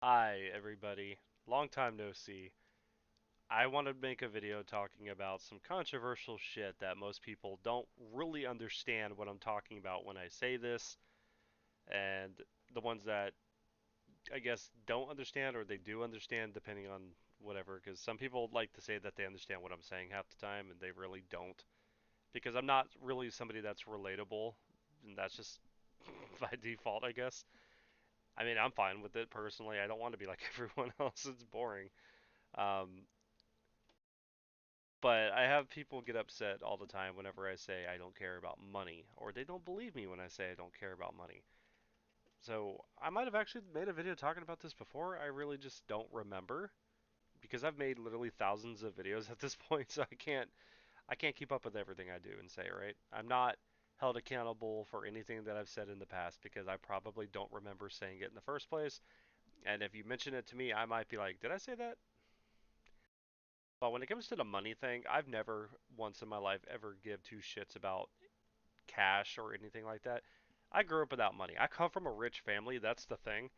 Hi, everybody. Long time no see. I want to make a video talking about some controversial shit that most people don't really understand what I'm talking about when I say this, and the ones that I guess don't understand or they do understand depending on whatever, because some people like to say that they understand what I'm saying half the time and they really don't. Because I'm not really somebody that's relatable, and that's just by default, I guess. I mean, I'm fine with it personally. I don't want to be like everyone else. It's boring. Um, But I have people get upset all the time whenever I say I don't care about money, or they don't believe me when I say I don't care about money. So I might have actually made a video talking about this before. I really just don't remember because I've made literally thousands of videos at this point, so I can't keep up with everything I do and say, right? I'm not held accountable for anything that I've said in the past because I probably don't remember saying it in the first place. And if you mention it to me, I might be like, "Did I say that?" But when it comes to the money thing, I've never once in my life ever give two shits about cash or anything like that. I grew up without money. I come from a rich family, that's the thing,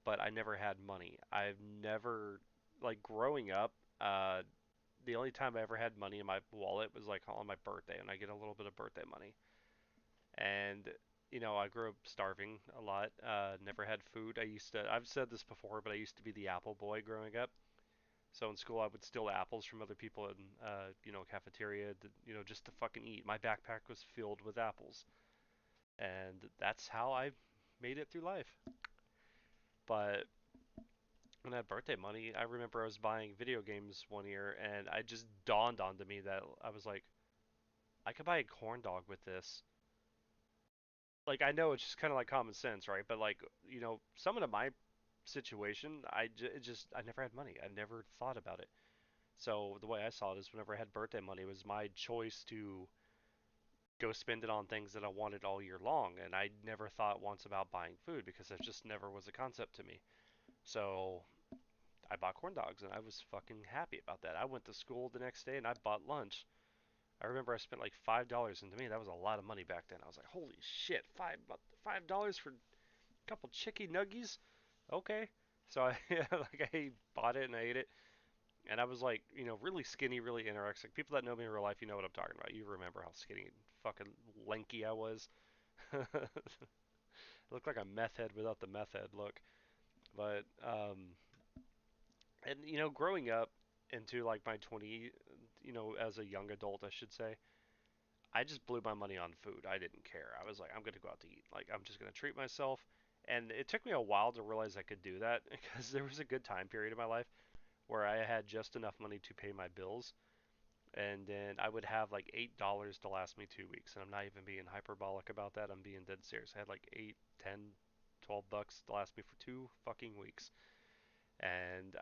but I never had money. I've never like growing up, the only time I ever had money in my wallet was like on my birthday and I get a little bit of birthday money. And I grew up starving a lot. Never had food. I've said this before, but I used to be the apple boy growing up. So in school, I would steal apples from other people in, cafeteria, just to fucking eat. My backpack was filled with apples, and that's how I made it through life. But when I had birthday money, I remember I was buying video games one year, and it just dawned onto me that I was like, I could buy a corn dog with this. Like I know it's just kind of like common sense, right? But like someone in my situation, I never had money. I never thought about it. So the way I saw it is whenever I had birthday money, it was my choice to go spend it on things that I wanted all year long. And I never thought once about buying food because it just never was a concept to me. So I bought corn dogs and I was fucking happy about that. I went to school the next day and I bought lunch. I remember I spent like $5, and to me that was a lot of money back then. I was like, holy shit, $5 for a couple chicky nuggies? Okay. So I like I bought it and I ate it. And I was like, really skinny, really anorexic. People that know me in real life, you know what I'm talking about. You remember how skinny and fucking lanky I was. Looked like a meth head without the meth head look. But and growing up into like my 20, as a young adult, I should say, I just blew my money on food. I didn't care. I was like, I'm gonna go out to eat. Like I'm just gonna treat myself. And it took me a while to realize I could do that because there was a good time period in my life where I had just enough money to pay my bills, and then I would have like $8 to last me 2 weeks. And I'm not even being hyperbolic about that. I'm being dead serious. I had like 8, 10, $12 to last me for 2 fucking weeks. And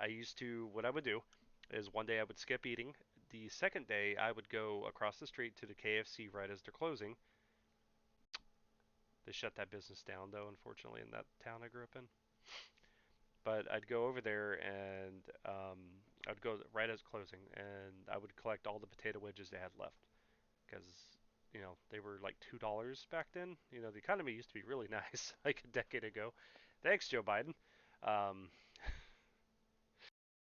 what I would do is one day I would skip eating. The second day I would go across the street to the KFC right as they're closing. They shut that business down though, unfortunately, in that town I grew up in. But I'd go over there and I'd go right as closing, and I would collect all the potato wedges they had left because they were like $2 back then. The economy used to be really nice like a decade ago. Thanks, Joe Biden. Um,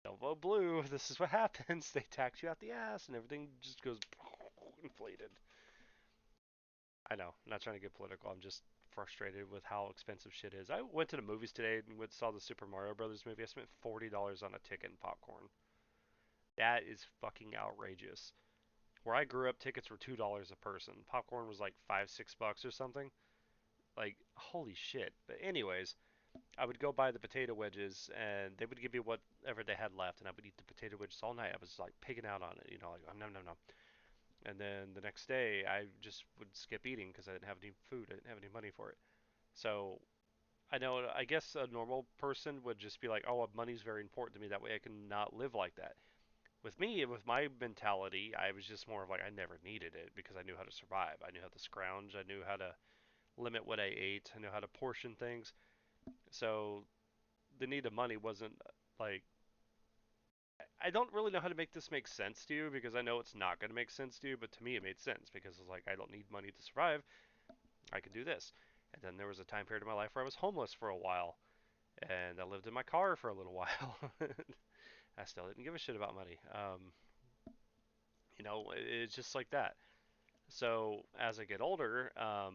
don't vote blue. This is what happens. They tax you out the ass, and everything just goes inflated. I know. I'm not trying to get political. I'm just frustrated with how expensive shit is. I went to the movies today and saw the Super Mario Brothers movie. I spent $40 on a ticket and popcorn. That is fucking outrageous. Where I grew up, tickets were $2 a person. Popcorn was like 5, $6 or something. Like, holy shit. But anyways, I would go buy the potato wedges, and they would give me whatever they had left, and I would eat the potato wedges all night. I was like pigging out on it, like, oh, no, no, no. And then the next day, I just would skip eating because I didn't have any food. I didn't have any money for it. So I know, I guess a normal person would just be like, oh, money's very important to me. That way I can not live like that. With me, with my mentality, I was just more of like, I never needed it because I knew how to survive. I knew how to scrounge. I knew how to limit what I ate. I knew how to portion things. So the need of money wasn't like, I don't really know how to make this make sense to you because I know it's not going to make sense to you, but to me it made sense because it's like I don't need money to survive. I can do this. And then there was a time period in my life where I was homeless for a while, and I lived in my car for a little while. I still didn't give a shit about money. It's just like that. So as I get older, I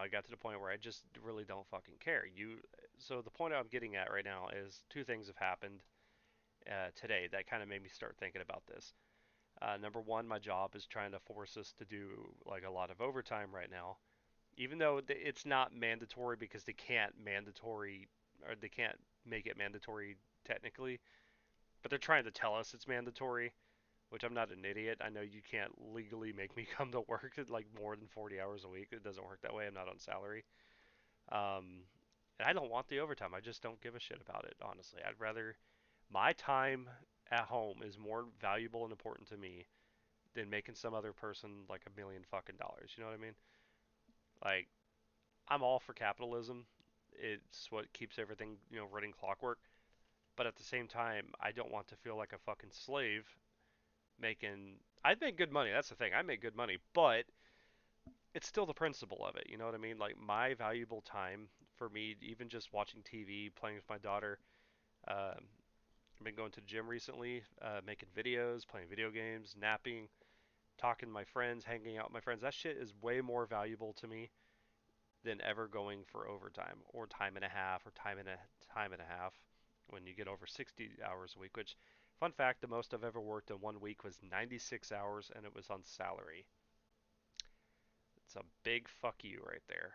got to the point where I just really don't fucking care. So the point I'm getting at right now is two things have happened today that kind of made me start thinking about this. Number one, my job is trying to force us to do like a lot of overtime right now, even though it's not mandatory because they can't make it mandatory technically, but they're trying to tell us it's mandatory. Which I'm not an idiot. I know you can't legally make me come to work at like more than 40 hours a week. It doesn't work that way. I'm not on salary. And I don't want the overtime. I just don't give a shit about it, honestly. I'd rather my time at home is more valuable and important to me than making some other person like a million fucking dollars. You know what I mean? Like, I'm all for capitalism. It's what keeps everything, running clockwork. But at the same time, I don't want to feel like a fucking slave making. I'd make good money. That's the thing. I make good money, but it's still the principle of it. You know what I mean? Like my valuable time for me, even just watching TV, playing with my daughter. I've been going to the gym recently, making videos, playing video games, napping, talking to my friends, hanging out with my friends. That shit is way more valuable to me than ever going for overtime or time and a half or time and a half when you get over 60 hours a week. Which, fun fact, the most I've ever worked in one week was 96 hours, and it was on salary. It's a big fuck you right there.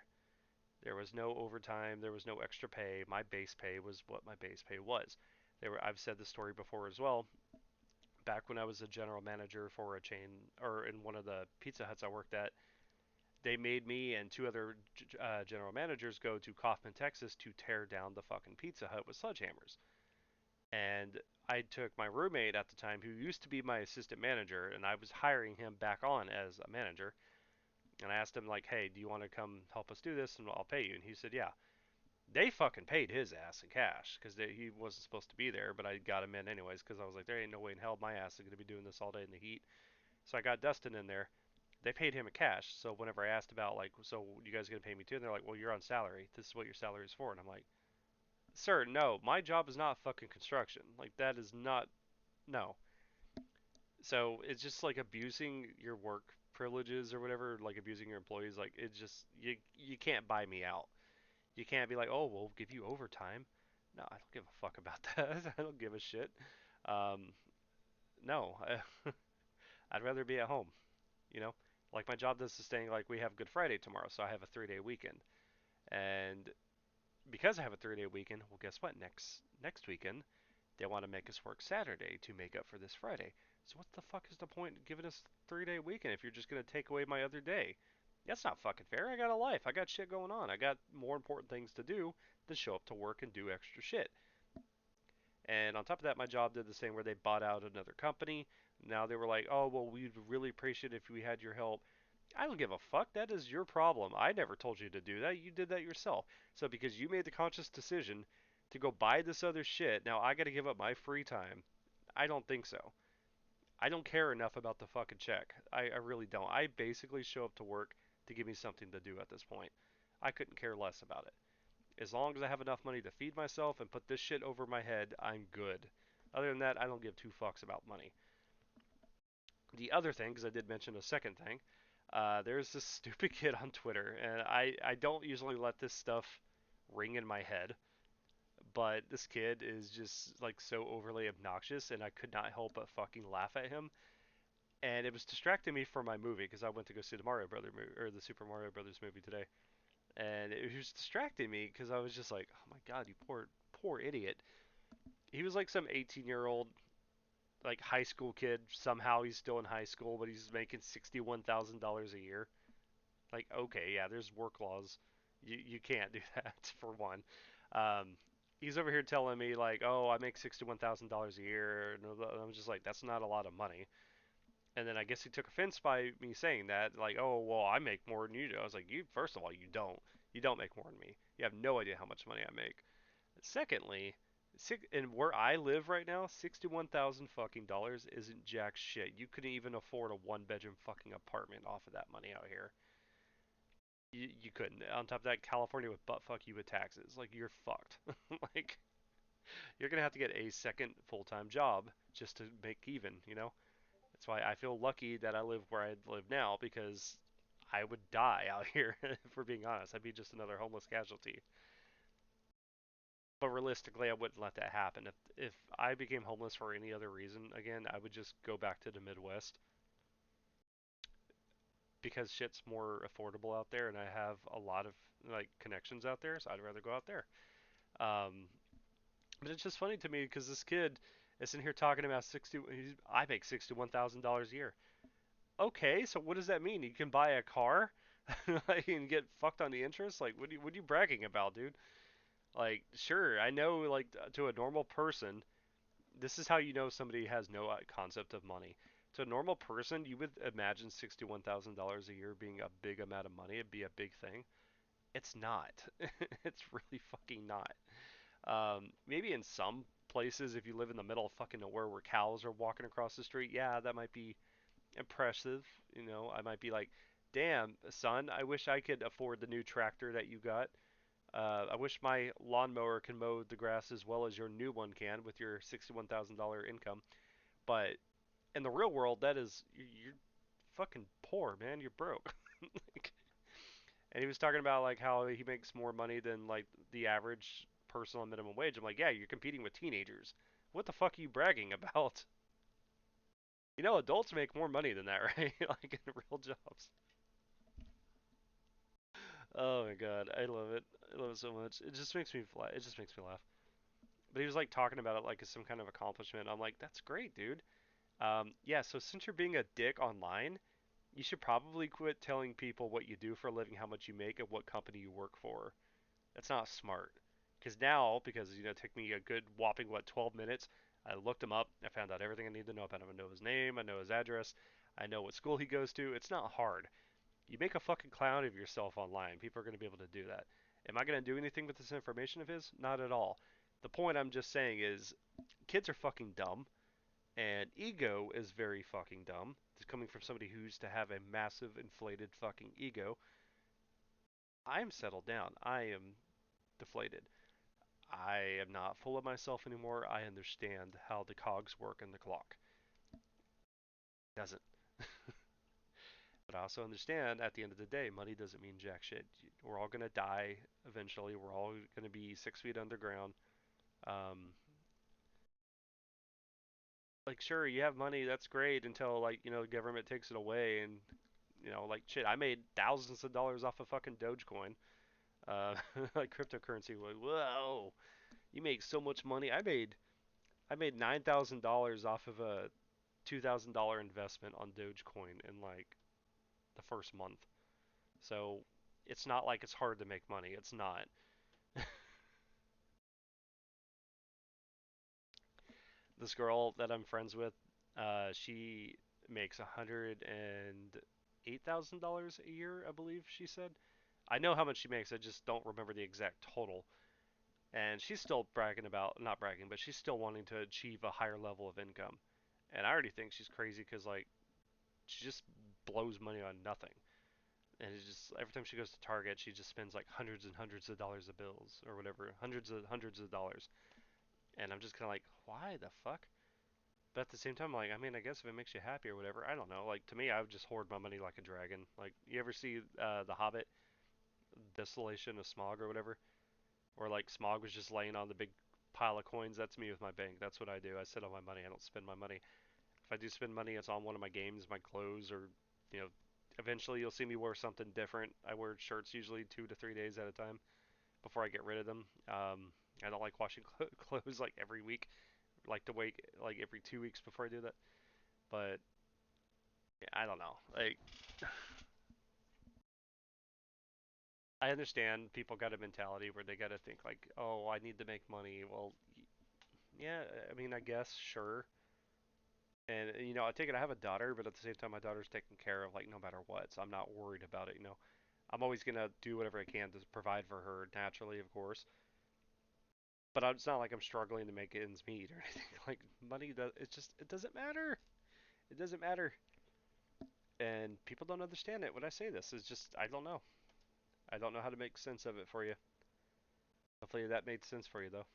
There was no overtime. There was no extra pay. My base pay was what my base pay was. I've said this story before as well. Back when I was a general manager for a chain, or in one of the Pizza Huts I worked at, they made me and two other general managers go to Kaufman, Texas to tear down the fucking Pizza Hut with sledgehammers. And I took my roommate at the time, who used to be my assistant manager, and I was hiring him back on as a manager. And I asked him like, "Hey, do you want to come help us do this, and I'll pay you?" And he said, "Yeah." They fucking paid his ass in cash because he wasn't supposed to be there, but I got him in anyways because I was like, there ain't no way in hell my ass is going to be doing this all day in the heat. So I got Dustin in there. They paid him in cash. So whenever I asked about like, so you guys going to pay me too? And they're like, well, you're on salary. This is what your salary is for. And I'm like, sir, no, my job is not fucking construction. Like that is not no. So it's just like abusing your work privileges or whatever, like abusing your employees. Like it just you can't buy me out. You can't be like, oh, we'll give you overtime. No, I don't give a fuck about that. I don't give a shit. Um, no, I'd rather be at home. You know, like my job does sustain. Like we have Good Friday tomorrow, so I have a 3-day weekend, and because I have a 3-day weekend, well, guess what? Next weekend, they want to make us work Saturday to make up for this Friday. So what the fuck is the point of giving us 3-day weekend if you're just gonna take away my other day? That's not fucking fair. I got a life. I got shit going on. I got more important things to do than show up to work and do extra shit. And on top of that, my job did the same where they bought out another company. Now they were like, oh, well, we'd really appreciate it if we had your help. I don't give a fuck. That is your problem. I never told you to do that. You did that yourself. So because you made the conscious decision to go buy this other shit, now I got to give up my free time. I don't think so. I don't care enough about the fucking check. I really don't. I basically show up to work to give me something to do at this point. I couldn't care less about it. As long as I have enough money to feed myself and put this shit over my head, I'm good. Other than that, I don't give two fucks about money. The other thing, because I did mention a second thing, there's this stupid kid on Twitter, and I don't usually let this stuff ring in my head, but this kid is just like so overly obnoxious, and I could not help but fucking laugh at him. And it was distracting me from my movie because I went to go see the Mario Brother movie or the Super Mario Brothers movie today, and it was distracting me because I was just like, oh my god, you poor idiot. He was like some 18-year-old like high school kid. Somehow he's still in high school, but he's making $61,000 a year. Like, okay, yeah, there's work laws. You can't do that for one. Um, he's over here telling me like, oh, I make $61,000 a year, and I'm just like, that's not a lot of money. And then I guess he took offense by me saying that, like, oh, well, I make more than you do. I was like, you, first of all, you don't. You don't make more than me. You have no idea how much money I make. Secondly, and where I live right now, 61,000 fucking dollars isn't jack shit. You couldn't even afford a one-bedroom fucking apartment off of that money out here. You couldn't. On top of that, California would butt fuck you with taxes. Like you're fucked. Like you're gonna have to get a second full time job just to make even. That's why I feel lucky that I live where I live now because I would die out here. If we're being honest, I'd be just another homeless casualty. But realistically, I wouldn't let that happen. If I became homeless for any other reason again, I would just go back to the Midwest because shit's more affordable out there, and I have a lot of like connections out there, so I'd rather go out there. Um, but it's just funny to me because this kid is in here talking about 60. I make $61,000 a year. Okay, so what does that mean? You can buy a car, like, and get fucked on the interest? Like, what are you bragging about, dude? Like, sure, I know, like, to a normal person, this is how you know somebody has no concept of money. To a normal person, you would imagine $61,000 a year being a big amount of money. It'd be a big thing. It's not. It's really fucking not. Maybe in some places, if you live in the middle of fucking nowhere where cows are walking across the street, yeah, that might be impressive. I might be like, damn, son, I wish I could afford the new tractor that you got. I wish my lawnmower can mow the grass as well as your new one can with your $61,000 income. But in the real world, you're fucking poor, man. You're broke. And he was talking about like how he makes more money than like the average person on minimum wage. I'm like, yeah, you're competing with teenagers. What the fuck are you bragging about? Adults make more money than that, right? Like in real jobs. Oh my god, I love it. I love it so much. It just makes me laugh. It just makes me laugh. But he was like talking about it like as some kind of accomplishment. I'm like, that's great, dude. Yeah. So since you're being a dick online, you should probably quit telling people what you do for a living, how much you make, and what company you work for. That's not smart. Because now, because it took me a good whopping 12 minutes. I looked him up. I found out everything I need to know about him. I know his name. I know his address. I know what school he goes to. It's not hard. You make a fucking clown of yourself online. People are going to be able to do that. Am I going to do anything with this information of his? Not at all. The point I'm just saying is kids are fucking dumb, and ego is very fucking dumb. It's coming from somebody who used to have a massive inflated fucking ego. I'm settled down. I am deflated. I am not full of myself anymore. I understand how the cogs work in the clock. It doesn't. But I also understand at the end of the day, money doesn't mean jack shit. We're all gonna die eventually. We're all gonna be 6 feet underground. Um, like sure, you have money, that's great until like the government takes it away and like shit. I made thousands of dollars off of fucking Dogecoin, uh, like cryptocurrency. Like, whoa, you make so much money. I made $9,000 off of a $2,000 investment on Dogecoin in like the first month. So it's not like it's hard to make money. It's not. This girl that I'm friends with, she makes $108,000 a year, I believe she said. I know how much she makes. I just don't remember the exact total. And she's still bragging about, not bragging, but she's still wanting to achieve a higher level of income. And I already think she's crazy because like she just blows money on nothing. And it's just every time she goes to Target, she just spends like hundreds and hundreds of dollars of bills or whatever, hundreds of dollars. And I'm just kind of like, why the fuck? But at the same time, like, I mean, I guess if it makes you happy or whatever, I don't know. Like to me, I would just hoard my money like a dragon. Like, you ever see The Hobbit, Desolation of Smog or whatever, or like Smog was just laying on the big pile of coins? That's me with my bank. That's what I do. I sit on my money. I don't spend my money. If I do spend money, it's on one of my games, my clothes, or you know, eventually you'll see me wear something different. I wear shirts usually 2 to 3 days at a time before I get rid of them. I don't like washing clothes like every week. I like to wait like every 2 weeks before I do that. But yeah, I don't know. Like I understand people got a mentality where they got to think like, oh, I need to make money. Well, yeah, I mean, I guess sure. And I take it I have a daughter, but at the same time, my daughter's taken care of like no matter what, so I'm not worried about it. I'm always gonna do whatever I can to provide for her naturally, of course. But it's not like I'm struggling to make ends meet or anything. Like money does, it doesn't matter. It doesn't matter. And people don't understand it when I say this. It's just I don't know. I don't know how to make sense of it for you. Hopefully that made sense for you though.